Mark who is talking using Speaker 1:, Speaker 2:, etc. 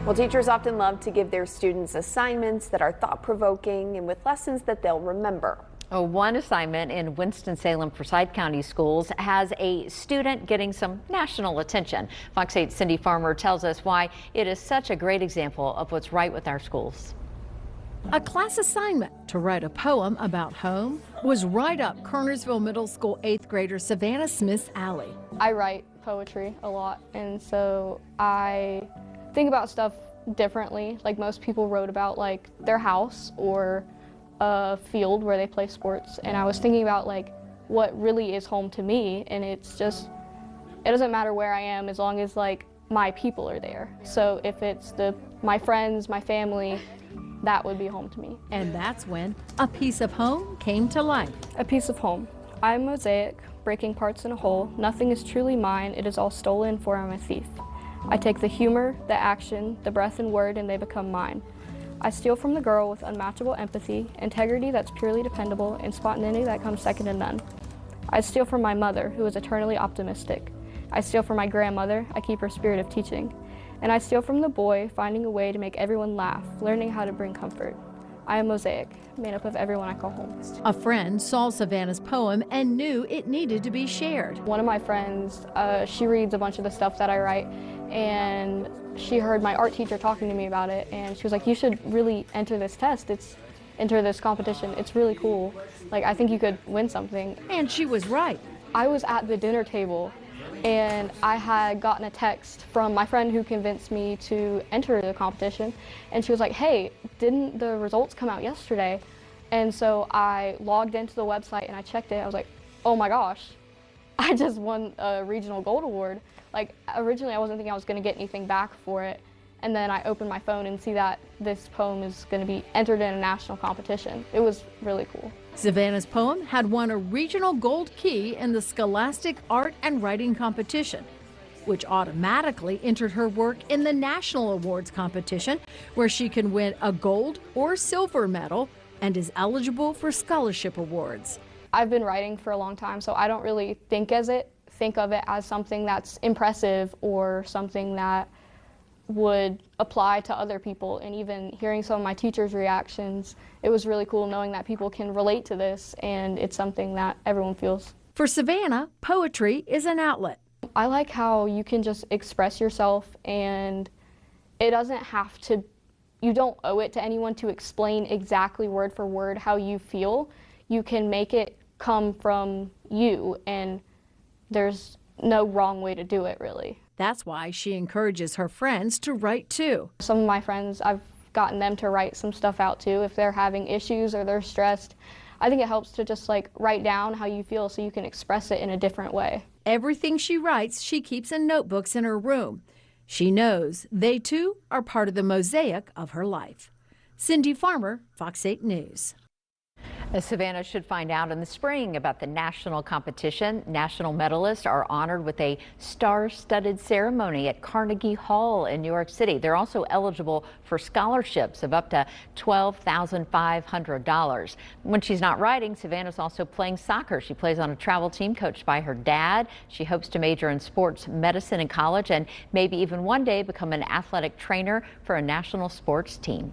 Speaker 1: Well, teachers often love to give their students assignments that are thought-provoking and with lessons that they'll remember.
Speaker 2: Oh, one assignment in Winston-Salem Forsyth County Schools has a student getting some national attention. Fox 8's Cindy Farmer tells us why it is such a great example of what's right with our schools.
Speaker 3: A class assignment to write a poem about home was right up Kernersville Middle School 8th grader Savannah Smith's alley.
Speaker 4: I write poetry a lot, and so I think about stuff differently. Like most people wrote about like their house or a field where they play sports, and I was thinking about like what really is home to me, and it's just, it doesn't matter where I am as long as like my people are there. So if it's my friends, my family, that would be home to me.
Speaker 3: And that's when a piece of home came to life.
Speaker 4: A piece of home. I'm mosaic, breaking parts in a whole. Nothing is truly mine, it is all stolen, for I'm a thief. I take the humor, the action, the breath and word, and they become mine. I steal from the girl with unmatchable empathy, integrity that's purely dependable, and spontaneity that comes second to none. I steal from my mother, who is eternally optimistic. I steal from my grandmother, I keep her spirit of teaching. And I steal from the boy, finding a way to make everyone laugh, learning how to bring comfort. I am mosaic, made up of everyone I call home.
Speaker 3: A friend saw Savannah's poem and knew it needed to be shared.
Speaker 4: One of my friends, she reads a bunch of the stuff that I write, and she heard my art teacher talking to me about it, and she was like, you should really enter this test. Enter this competition. It's really cool. Like, I think you could win something.
Speaker 3: And she was right.
Speaker 4: I was at the dinner table, and I had gotten a text from my friend who convinced me to enter the competition, and she was like, hey, didn't the results come out yesterday? And so I logged into the website and I checked it. I was like, oh my gosh, I just won a regional gold award. Like, originally I wasn't thinking I was going to get anything back for it, and then I opened my phone and see that this poem is going to be entered in a national competition. It was really cool.
Speaker 3: Savannah's poem had won a regional gold key in the Scholastic Art and Writing Competition, which automatically entered her work in the National Awards competition, where she can win a gold or silver medal and is eligible for scholarship awards.
Speaker 4: I've been writing for a long time, so I don't really think of it as something that's impressive or something that would apply to other people. And even hearing some of my teachers' reactions, it was really cool knowing that people can relate to this, and it's something that everyone feels.
Speaker 3: For Savannah, poetry is an outlet.
Speaker 4: I like how you can just express yourself, and it doesn't have to, you don't owe it to anyone to explain exactly word for word how you feel. You can make it come from you, and there's no wrong way to do it, really.
Speaker 3: That's why she encourages her friends to write too.
Speaker 4: Some of my friends, I've gotten them to write some stuff out too if they're having issues or they're stressed. I think it helps to just like write down how you feel so you can express it in a different way.
Speaker 3: Everything she writes, she keeps in notebooks in her room. She knows they too are part of the mosaic of her life. Cindy Farmer, Fox 8 News.
Speaker 2: Savannah should find out in the spring about the national competition. National medalists are honored with a star-studded ceremony at Carnegie Hall in New York City. They're also eligible for scholarships of up to $12,500. When she's not writing, Savannah's also playing soccer. She plays on a travel team coached by her dad. She hopes to major in sports medicine in college and maybe even one day become an athletic trainer for a national sports team.